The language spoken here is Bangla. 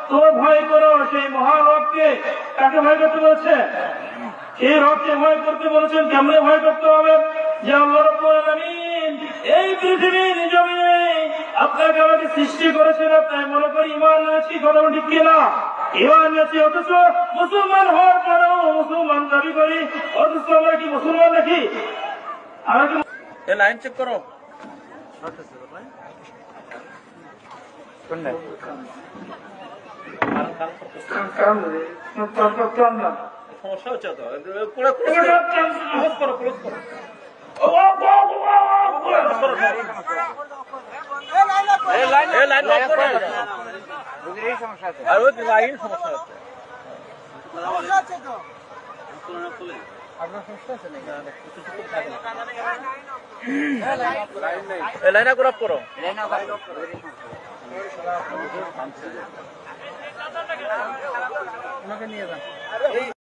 তুমি ভয় করো সেই মহারবকে। কাকে ভয় করতে বলছে? সেই রবকে ভয় করতে বলেছেন। কেমনে ভয় করতে হবে? যে আল্লাহ রাব্বুল আলামিন এই পৃথিবীর জমিনে আপনাকে আমাকে সৃষ্টি করেছেন। আপনার মনে করি ঈমান এনেছি, কথা ঠিক কিনা? ঈমান এনেছি, অথচ মুসলমান হওয়ার পরেও মুসলমান দাবি করি, অথচ আমরা কি মুসলমান নাকি? আমরা কি লাইন চেক করো? সমস্যা হচ্ছে তো লাইন আপ করো। নিয়ে যান।